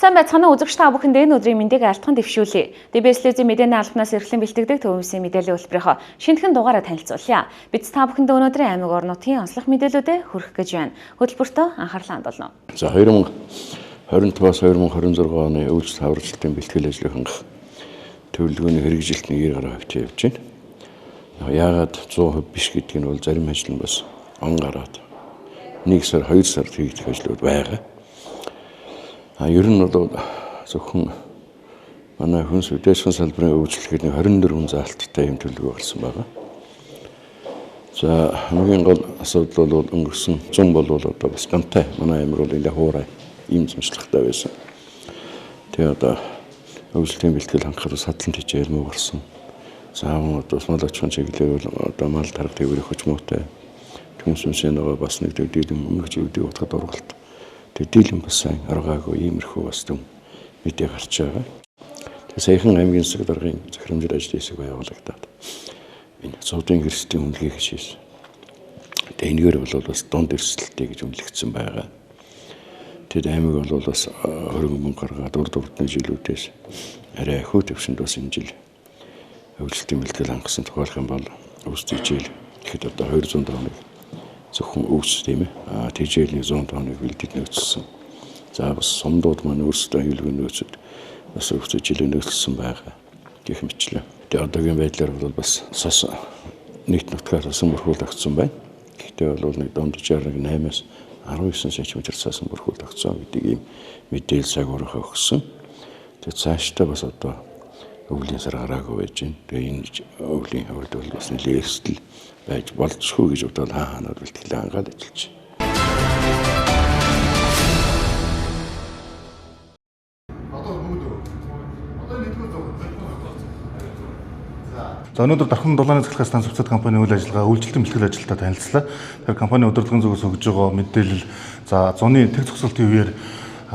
Сайн байцгаана уу үзэгч та бүхэнд энэ өдрийн мэндийг алтхан дэвшүүлье. ДБС-ийн мэдээний албанаас эрхлэн бэлтгэдэг төвөөсийн мэдээллийн хөтөлбөрийнхөө шинэхэн дугаараа танилцуулъя. Бид та бүхэнд өнөөдрийн аймаг орнуудын онцлог мэдээлүүдэд хүргэх гэж байна. Хөтөлбөртөө анхаарлаа хандуулна. За 2025-аас 2026 оны өвлөлт хавралцалтын бэлтгэл ажлыг хангах төлөвлөгөөний хэрэгжилт нэг гараа хөвтөө явж байна. Яагаад 100% биш гэдг нь бол зарим ажил нь бас он гараад 1 сар 2 сар хийгдэх ажлууд байгаа. Ер нь бол зөвхөн манай хүнс үдээсгэн салбарын өвчлөлгээд 24 заалттай юм төлөвлөгөө гарсан байгаа. За хамгийн гол асуудал бол өнгөрсөн 100 бол одоо бас гантай манай аймаг бол нэлээд хуурай ийм зэмжлэгтэй байсан. Тэгээ одоо өвчлөлийн бэлтгэл хангахад садлан хичээл муу гарсан. Заавал одоо мал аж ахуйн чиглэлээр бол одоо мал тарга тээврийн хөчмөөтэй хүмүүсийн нөгөө бас нэг дийлэн өнгөж өвдөг утгад ургалт. Тэгээ дийлэн бас сайн аргаагүй иймэрхүү бас юм мэдээ гарч байгаа. Тэгээ саяхан аймгийн засаг даргын захирамжит ажлын хэсэг байгуулагдаад энэ цовдын гэрстийн үнэлгээ хийсэн. Тэгээ энэгээр бол бас дунд эрсдэлтэй гэж үнэлэгдсэн байгаа. Тэгээд аймаг бол бас хөрөнгө гаргаад урдны жилүүдээс арай хөө төвшөнд бас энэ жил өвчлөлтийн бэлтгэл хангасан тохиолох юм бол өвсдөж ижил ихэд одоо 200 тоног зөвхөн өвс тийм ээ. Тэжээлийн 100 тоног бэлдэж нөөцсөн. За бас сумдууд маань өөрсдөө аюулгүй нөөцөд бас өвсөж жилээ нөөцлсөн байгаа гэх мэтлээ. Тэгээ одоогийн байдлаар бол бас сас нийт нутгаар сасан бүрхүүлэгдсэн байна. Гэхдээ бол нэг дунджаар 8-аас 19 см сасан бүрхүүлэгдсэн гэдэг ийм мэдээлэл загварынхаа өгсөн. Тэгээ цаашдаа бас одоо өвлийн сар гараагүй байж байна. Тэгээ энэ өвлийн хувьд бол бас нэлээд эрсдэл байж болцгүй гэж бодоод хаанаад бэлтгэлээ хангаад ажиллаж байна. За өнөөдөр Дархан дулааны цэцлэгээ станц цэцэд компани үйл ажиллагаа үйлчлэлтийн бэлтгэл ажилтнаа танилцлаа. Тэгэхээр компани удирдлагын зүгээс өгж байгаа мэдээлэл за зуны тэг зогсолтын үеэр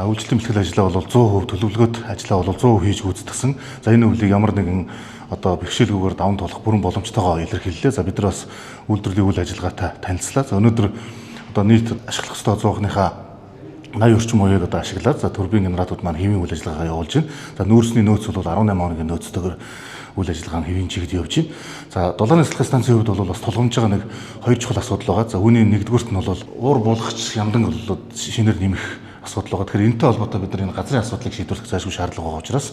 үйлчлэлтийн бэлтгэл ажиллаа бол 100% төлөвлөгөөт ажиллаа бол 100% хийж гүйцэтгсэн. За энэ өвлийг ямар нэгэн одоо бэрхшээлгүйгээр даван туулах бүрэн боломжтойгоо илэрхийллээ. За бид нар бас үйлдвэрлэлийн үйл ажиллагаатай танилцлаа. За өнөөдөр одоо нийт ашиглах ёстой 100-ныхаа 80 орчим хувийг одоо ашиглаад за турбин генераторууд маань хэвийн үйл ажиллагаа явуулж байна. За нөөцний нөөц бол 18 хоногийн нөөцтэйгээр үйл ажиллагаа нь хэвийн чигт явж байна. За дулааны цэцлэгээ станцын хувьд бол бас тулгамж байгаа нэг хоёр чухал асуудал байгаа. За үүний нэгдүгüүрт нь бол уур буулгагч ямдан болоод шинээр нэмэх асуудал байгаа. Тэгэхээр энэтэй холбоотой бид нар энэ газрын асуудлыг шийдвэрлэх зайлшгүй шаардлага байгаа учраас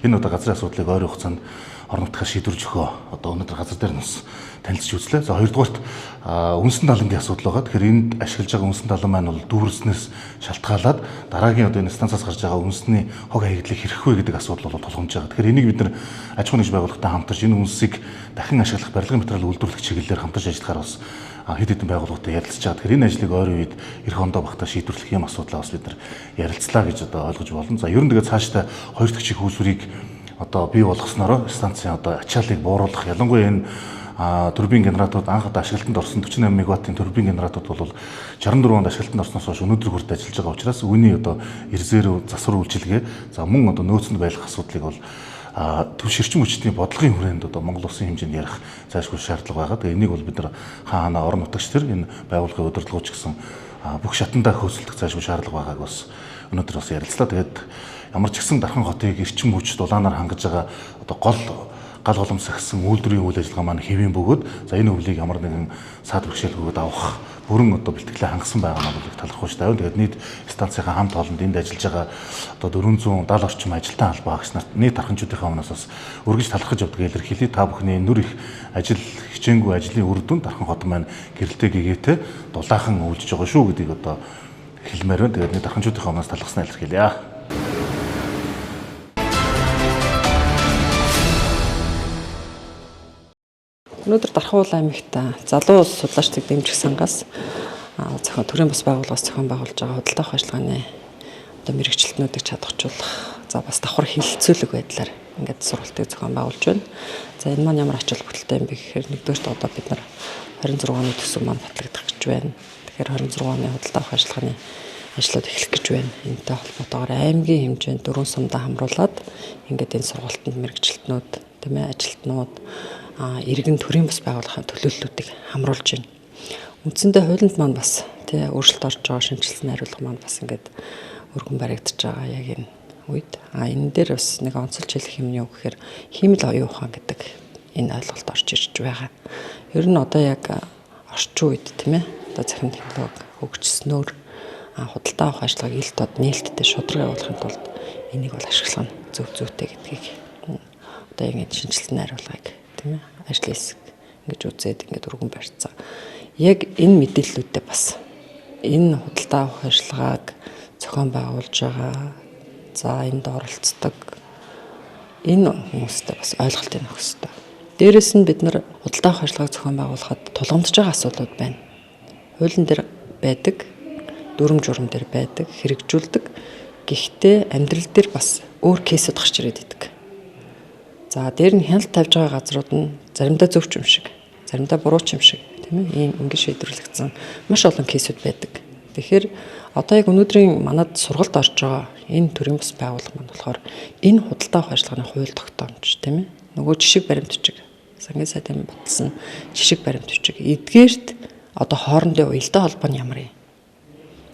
энэ одоо газрын асуудлыг ойрын хугацаанд орон нутгаар шийдвэрлэж өгөө. Одоо өнөөдөр газар дээр нас танилцж үзлээ. За хоёрдугаарт үнсэн далангийн асуудал байгаа. Тэгэхээр энд ашиглаж байгаа үнсэн далан маань бол дүүрснээс шалтгаалаад дараагийн одоо энэ станцаас гарч байгаа үнсний хог хаягдлыг хэрхэн вэ гэдэг асуудал бол тулгамж байгаа. Тэгэхээр энийг бид нар аж ахуйн нэгж байгууллагатай хамтарч энэ үнсийг дахин ашиглах барилгын материал үйлдвэрлэх чиглэлээр хамтарч ажиллахаар бас хэд хэдэн байгууллагатай ярилцж байгаа. Тэгэхээр энэ ажлыг ойрын үед эх ондоо багтаа шийдвэрлэх юм асуудлаа бас бид нар ярилцлаа гэж одоо ойлгож болно. За ер нь тэгээд цаашдаа хоёр дахь чих үүсвэрийг одоо бий болгосноор станцын одоо ачааллыг бууруулах ялангуяа энэ турбин генераторууд анх одоо ашиглалтанд орсон 48 мегаваттын турбин генераторууд бол 64 онд ашиглалтанд орсноос хойш өнөөдөр хүртэл ажиллаж байгаа учраас үүний одоо эрзээр засвар үйлчилгээ за мөн одоо нөөцөнд байх асуудлыг бол төв ширчим хүчний бодлогын хүрээнд одоо Монгол улсын хэмжээнд ярих зайлшгүй шаардлага байгаа. Тэгээ энийг бол бид нар хаана орон нутагч төр энэ байгууллагын удирдлагууч гэсэн бүх шатандаа хөөцөлдөх зайлшгүй шаардлага байгааг бас өнөөдөр бас ярилцлаа. Тэгээд ямар ч гэсэн Дархан хотыг эрчим хүч дулаанаар хангаж байгаа одоо гал голом сахсан үйлдвэрийн үйл ажиллагаа маань хэвийн бөгөөд за энэ өвлийг ямар нэгэн саад бэрхшээлгүйгээд авах бүрэн одоо бэлтгэлээ хангасан байгаа нь бол талархууч тавина. Тэгээд нийт станцынхаа хамт олонд энд ажиллаж байгаа одоо 470 орчим ажилтан албаа агч нарт нийт дарханчуудынхаа өмнөөс бас өргөж талархаж явдаг илэрхийлье. Та бүхний нүр их ажил хичээнгүй ажлын үр дүнд Дархан хот маань гэрэлтэй гэгээтэй дулаахан үйлжиж байгаа шүү гэдгийг одоо хэлмээр байна. Тэгээд нийт дарханчуудынхаа өмнөөс талархснаа илэрхийлье. Өнөөдөр Дархан аймагт залуу улс судлаачдыг дэмжих сангаас зохион төрийн бас байгууллагаас зохион байгуулж байгаа худалдаа авах ажиллагааны одоо мэрэгчлэтнүүдийг чадахжуулах за бас давхар хилцүүлэг байдлаар ингээд сургалтыг зохион байгуулж байна. За энэ маань ямар ач холбогдолтой юм бэ гэхээр нэгдүгээрт одоо бид нар 26 оны төсөв маань батлагдах гэж байна. Тэгэхээр 26 оны худалдаа авах ажиллагааны ажлууд эхлэх гэж байна. Энэтэй холбоотойгоор аймгийн хэмжээнд 4 сумдаа хамруулад ингээд энэ сургалтанд мэрэгчлэтнүүд тийм ээ ажилтнууд иргэн төрийн бас байгууллагын төлөөллүүдийг хамруулж байна. Үндсэндээ хуулинд маань бас тий өөрчлөлт орж байгаа шинжилсэн хариулга маань бас ингээд өргөн баригдаж байгаа яг энэ үед энэ дээр бас нэг онцолж хэлэх юм юу гэхээр хиймэл оюун ухаан гэдэг энэ ойлголт орж ирж байгаа. Ер нь одоо яг орчин үед тийм ээ одоо захин технологи хөгжснөөр худалдаа авах ажиллагааг ил тод нээлттэй шударга явуулахын тулд энийг бол ашиглах нь зөв зүйтэй гэдгийг одоо ингэ шинжилсэн найруулгыг тийм ээ ажлын хэсэг ингэж үзээд ингэж өргөн барьцсан. Яг энэ мэдээллүүдээ бас энэ худалдаа авах ажиллагааг зохион байгуулж байгаа за энд оролцдог энэ хүмүүстэй бас ойлголт өгөх хэрэгтэй. Дээрээс нь бид нар худалдаа авах ажиллагааг зохион байгуулахад тулгамдж байгаа асуудлууд байна. Хуулийн дээр байдаг, дүрм журам дээр байдаг, хэрэгжүүлдэг. Гэхдээ амьдрал дээр бас өөр кейсүүд гарч ирээд идэг. За дээр нь хяналт тавьж байгаа газрууд нь заримдаа зөвч юм шиг, заримдаа буруу ч юм шиг тийм ээ ийм ингэ шийдвэрлэгдсэн маш олон кейсүүд байдаг. Тэгэхээр одоо яг өнөөдрийн манад сургалт орж байгаа энэ төрлийн бас байгууллага маань болохоор энэ худалдаа авах ажиллагааны хууль тогтоомж тийм ээ нөгөө жишг баримт бичиг сангийн сайдын баталсан жишг баримт бичиг эдгээрт одоо хоорондын уялдаа холбоо нь ямар юм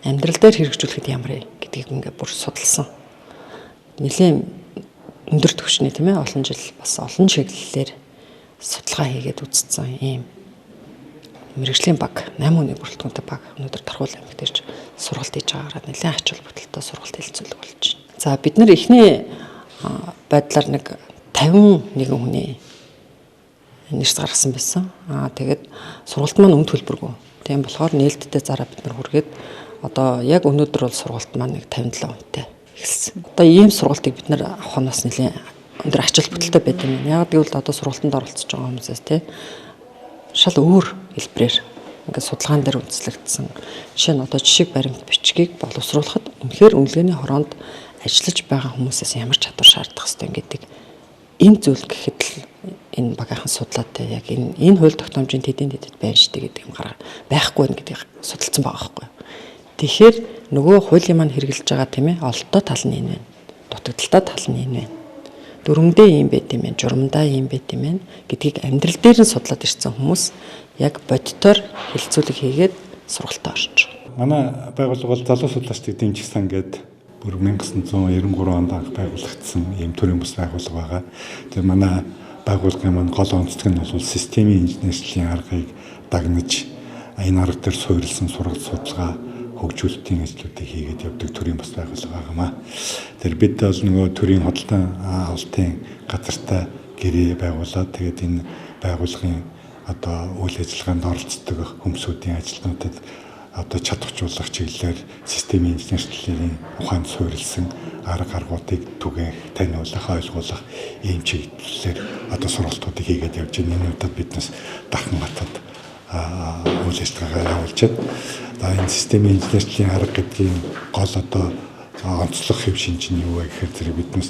амьдрал дээр хэрэгжүүлэхэд ямар юм гэдгийг ингээ бүр судалсан нэлээд өндөр түвшний тийм ээ олон жил бас олон чиглэлээр судалгаа хийгээд үзсэн ийм мэргэжлийн баг 8 хүний бүрэлдэхүүнтэй баг өнөөдөр Тархуул аймаг дээр ч сургалт хийж байгаагаар нэлээд ач холбогдолтой сургалт хэлцүүлэг болж байна. За бид нар эхний байдлаар нэг 51 хүний нэрс гаргасан байсан. Тэгээд сургалт маань өмнө төлбөргүй. Тийм болохоор нээлттэй зараа бид нар хүргээд одоо яг өнөөдөр бол сургалт маань нэг 57 хүнтэй эхэлсэн. Одоо ийм сургалтыг бид нар авах нь бас нэлээд өндөр ач холбогдолтой байт юм. Яг гэвэл одоо сургалтанд оролцож байгаа хүмүүсээс тийм шал өөр хэлбэрээр ингээд судалгаан дээр үндэслэгдсэн. Жишээ нь одоо жишг баримт бичгийг боловсруулахад үнэхээр үнэлгээний хороонд ажиллаж байгаа хүмүүсээс ямар чадвар шаардах ёстой гэдэг энэ зүйл гэхэд л энэ багийнхан судлаад яг энэ хууль тогтоомжийн тэдэнд байна штэ гэдэг юм гараа байхгүй байх гэдгийг судалсан байгаа байхгүй. Тэгэхээр нөгөө хуулийн маань хэрэгжилж байгаа тийм ээ ололттой тал нь энэ байна. Дутагдaltaй тал нь энэ байна. Дүрмдээ юм байт юм байна, журамдаа юм байт юм байна гэдгийг амьдрал дээр нь судлаад ирсэн хүмүүс яг бодитоор хэлцүүлэг хийгээд сургалтад орж байгаа. Манай байгууллага бол залуу судлаачдыг дэмжих сан гэдэг бүр 1993 онд анх байгуулагдсан ийм төрлийн бас байгууллага байгаа. Тэгээ манай байгууллагын маань гол онцлог нь бол системийн инженерийн аргыг дагнаж энэ арга дээр суурилсан сургалт судалгаа хөгжүүлэлтийн ажлуудыг хийгээд явдаг төрлийн бас байгууллага байгаамаа. Тэр бид бол нөгөө төрлийн худалдан авалтын газартай гэрээ байгуулад тэгээд энэ байгууллагын одоо үйл ажиллагаанд оролцдог хүмүүсийн ажилтнуудад одоо чадваржуулах чиглэлээр системийн инженерийн ухаанд суурилсан арга аргуудыг түгээх, таниулах, ойлгуулах ийм чиглэлээр одоо сургалтуудыг хийгээд явж байна. Энэ удаад биднес Дархан хотод үйл ажиллагаа явуулж байна. Энэ системийн инженерийн арга гэдгийн гол одоо онцлог хэв шинж нь юу вэ гэхээр зэрэг биднес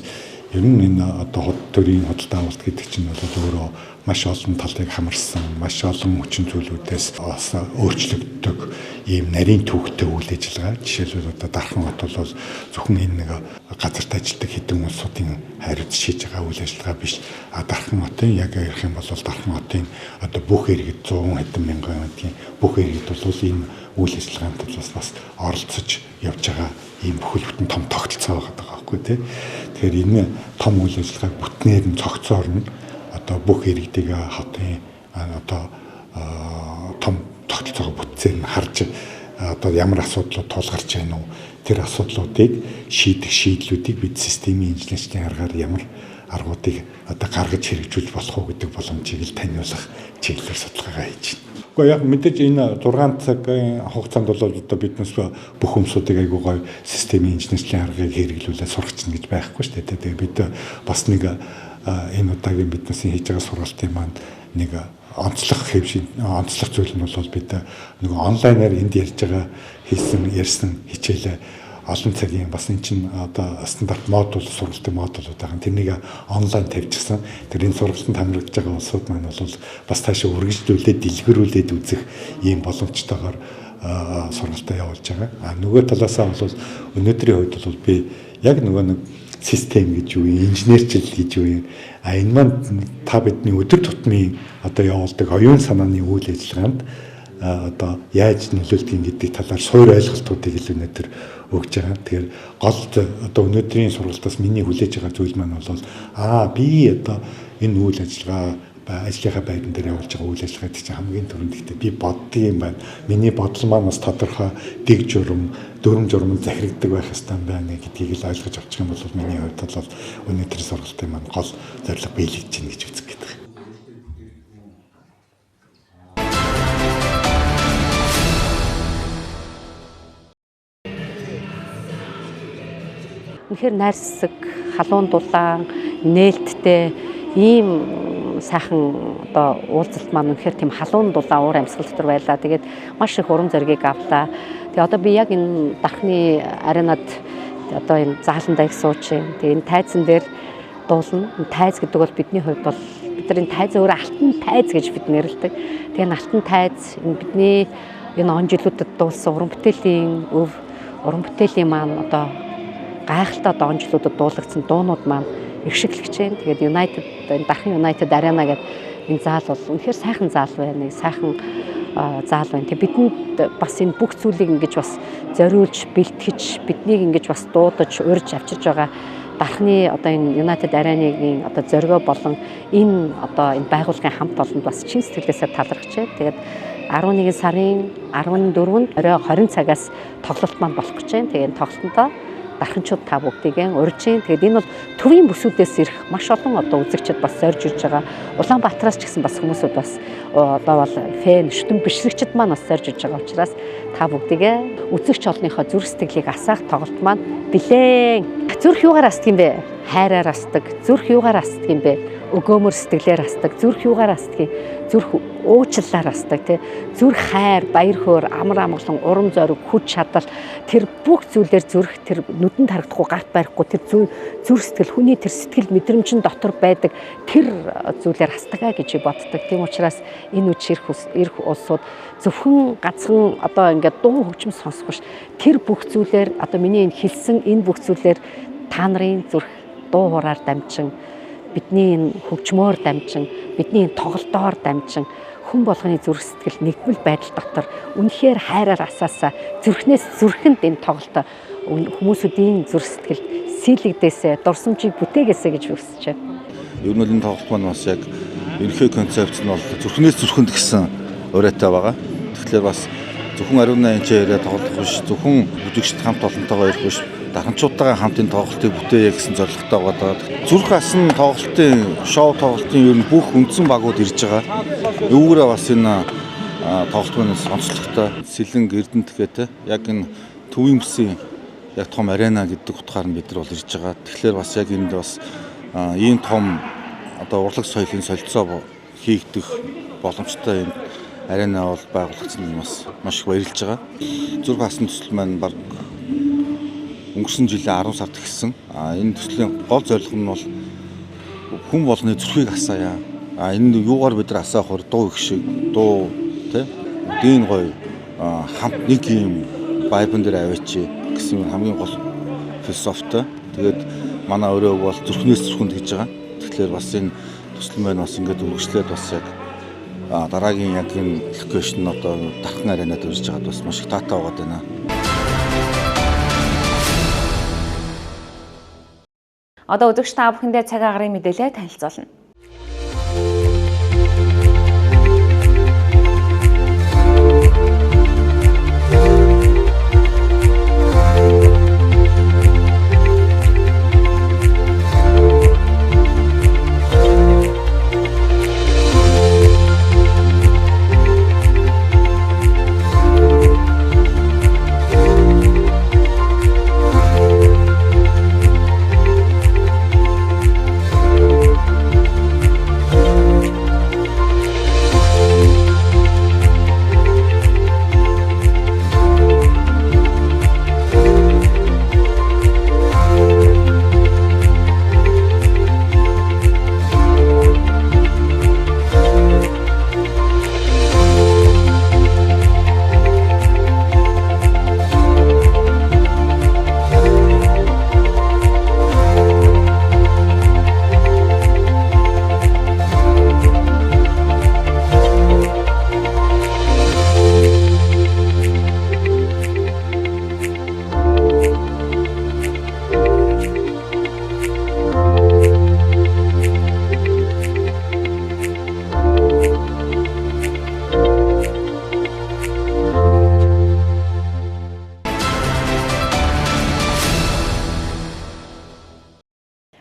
ер нь энэ одоо төрийн худалдаа авалт гэдэг чинь бол өөрөө маш олон талыг хамарсан, маш олон хүчин зүйлүүдээс өөрчлөгддөг ийм нарийн төвхтэй үйл ажиллагаа. Жишээлбэл одоо Дархан хот бол зөвхөн энэ нэг газарт ажилладаг хэдэн улсуудын хариуц шийдэж байгаа үйл ажиллагаа биш. Дархан хотын яг ярих юм бол Дархан хотын одоо бүх иргэд 100 хэдэн мянган гэдгийн бүх иргэд бол энэ үйл ажиллагаанд бас оролцож явж байгаа ийм бүхэл бүтэн том тогтолцоо байгаа байхгүй тий. Тэгэхээр энэ том үйл ажиллагааг бүтнээр нь цогцоор нь одоо бүх иргэдийг хотын одоо том тогтолцоогоо бүтцээр нь харж одоо ямар асуудлууд тулгарч байна уу тэр асуудлуудыг шийдэх шийдлүүдийг бид системийн инженерийн аргаар ямар аргуудыг одоо гаргаж хэрэгжүүлж болох уу гэдэг боломжийг л таниулах чиглэлээр судалгаагаа хийж байна. Гэхдээ яг мэдээж энэ 6 цагийн хугацаанд бол одоо биднес бүх хүмүүсийг айгүй гоё системийн инженерийн аргыг хэрэглүүлээд сургацна гэж байхгүй шүү дээ. Тэгээ бид бас нэг энэ удаагийн биднесийн хийж байгаа сургалтын маань нэг онцлог онцлог зүйл нь бол бид нэг онлайнаар энд ярьж байгаа ярьсан хичээлээ олон цагийн бас эн чинь одоо стандарт модуль сургалтын модулууд байгаа. Тэрнийг онлайн тавьчихсан. Тэр энэ сургалтанд хамрагдж байгаа улсууд маань бол бас таашаа үргэлжлүүлээд дэлгэрүүлээд үзэх ийм боломжтойгоор сургалтаа явуулж байгаа. Нөгөө талаасаа бол өнөөдрийн хувьд бол би яг нөгөө нэг систем гэж юу, инженерчил гэж юу. Энэ маань та бидний өдөр тутмын одоо явуулдаг оюун санааны үйл ажиллагаанд одоо яаж нөлөөлдөг гэдэг талаар суур ойлголтуудыг илүү өнөөдөр өгж байгаа. Тэгэхээр гол одоо өнөөдрийн сургалтаас миний хүлээж байгаа зүйл маань бол би одоо энэ үйл ажиллагаа ажлынхаа байран дээр явуулж байгаа үйл ажиллагаа гэдэг чинь хамгийн түрүүнд ихтэй би боддөг юм байна. Миний бодол маань бас тодорхой дэг журам, дүрм журманд захирагддаг байх ёстой юм байна гэдгийг л ойлгож авчих юм бол миний хувьд бол өнөөдрийн сургалтын маань гол зорилго биелэгдэж байна гэж үздэг гэдэг. Үнэхээр найрсаг, халуун дулаан, нээлттэй ийм сайхан одоо уулзалт маань үнэхээр тийм халуун дулаан уур амьсгал дотор байлаа. Тэгээд маш их урам зориг авлаа. Тэгээ одоо би яг энэ дархны аренад одоо энэ зааландаа их сууж байна. Тэгээ энэ тайзан дээр дуулна. Энэ тайз гэдэг бол бидний хувьд бол бид нар энэ тайз өөрөө алтан тайз гэж бид нэрлэдэг. Тэгээ энэ алтан тайз энэ бидний энэ он жилүүдэд дуулсан уран бүтээлийн өв, уран бүтээлийн маань одоо гайхалтай одоо он жилүүдэд дуулагдсан дуунууд маань эгшиглэж байна. Тэгээд United энэ дархан United Arena гэдэг энэ заал бол үнэхээр сайхан заал байна. Сайхан заал байна. Тэгээд бидэнд бас энэ бүх зүйлийг ингэж бас зориулж, бэлтгэж, биднийг ингэж бас дуудаж, урьж авчирж байгаа дархны одоо энэ United Arena-гийн одоо зориго болон энэ одоо энэ байгууллагын хамт олонд бас чин сэтгэлээсээ талархаж байна. Тэгээд 11 сарын 14-нд орой 20 цагаас тоглолт маань болох гэж байна. Тэгээд энэ тоглолтондоо дарханчууд та бүгдийг урьж байна. Тэгээд энэ бол төвийн бүсүүдээс ирэх маш олон одоо үзэгчид бас зорж ирж байгаа. Улаанбаатараас ч гэсэн бас хүмүүсүүд бас одоо бол фэн, шүтэн бишрэгчид маань бас зорж ирж байгаа учраас та бүгдийг үзэгч олонныхоо зүрх сэтгэлийг асаах тоглолт маань бэлэн. Зүрх юугаар асдаг юм бэ? Хайраар асдаг. Зүрх юугаар асдаг юм бэ? Өгөөмөр сэтгэлээр асдаг. Зүрх юугаар асдаг юм? Зүрх уучлалаар асдаг тий. Зүрх хайр, баяр хөөр, амар амгалан, урам зориг, хүч чадал тэр бүх зүйлээр зүрх тэр нүдэнд харагдахгүй, гарт барихгүй тэр зүрх сэтгэл, хүний тэр сэтгэл мэдрэмжин дотор байдаг тэр зүйлээр хастгаа гэж боддог. Тийм учраас энэ үеч ирэх улсууд зөвхөн ганцхан одоо ингээд дуу хөгжим сонсох биш. Тэр бүх зүйлээр одоо миний энэ хэлсэн энэ бүх зүйлээр та нарын зүрх дуу хураар дамжин, бидний энэ хөгжмөөр дамжин, бидний энэ тоглолтоор дамжин хүн болгоны зүрх сэтгэл нэгдмэл байдал дотор үнэхээр хайраар асаасаа зүрхнээс зүрхэнд энэ тоглолтоо хүмүүсүүдийн зүрх сэтгэл сийлэгдээсэ, дурсамжийг бүтээгээсэ гэж хүсэж байна. Ер нь энэ тоглолт маань бас яг ерөнхий концепц нь бол зүрхнээс зүрхэнд гэсэн урайтай байгаа. Тэгэхээр бас зөвхөн ариун наймчаа яриа тоглох биш, зөвхөн бүжигчд хамт олонтойгоо ирэх биш, дарханчуудтайгаа хамт энэ тоглолтыг бүтээе гэсэн зорилготой байгаа. Зүрх асан тоглолтын, шоу тоглолтын ер нь бүх үндсэн багууд ирж байгаа. Үүгээрээ бас энэ тоглолт маань онцлогтой, сэлэн эрдэнэт гэдэг яг энэ төвийн бүсийн яг том арена гэдэг утгаар нь бид нар бол ирж байгаа. Тэгэхээр бас яг энд бас ийм том одоо урлаг соёлын солилцоо хийгдэх боломжтой энэ арена бол байгуулагдсан нь бас маш их баярлж байгаа. Зүрх асан төсөл маань баг өнгөрсөн жилийн 10 сард эхэлсэн. Энэ төслийн гол зорилго нь бол хүн болгоны зүрхийг асаая. Энэ юугаар бид нар асаах вэ? Дуу их шиг, дуу тий. Үдийн гоё хамт нэг юм байбан дээр авчи гэсэн хамгийн гол философитой. Тэгээд манай өрөө бол зүрхнээс зүрхэнд гэж байгаа. Тэгэхээр бас энэ төсөл маань бас ингээд үргэлжлээд бас яг дараагийн яг энэ локейшн одоо дархан аренад үрж байгаад бас маш их таатай байгаад байна. Одоо үзэгч та бүхэндээ цаг агарын мэдээлэл танилцуулна.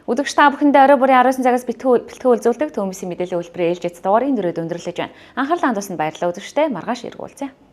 Өдөгч та бүхэндээ орой бүрийн 19 цагаас бэлтгэн үзүүлдэг төвөөмсийн мэдээллийн хөтөлбөрийн ээлжид дугаар энэ дөрөв өндөрлөж байна. Анхаарлаа хандуулсанд баярлалаа өдөгчтэй маргааш иргүүлцээ.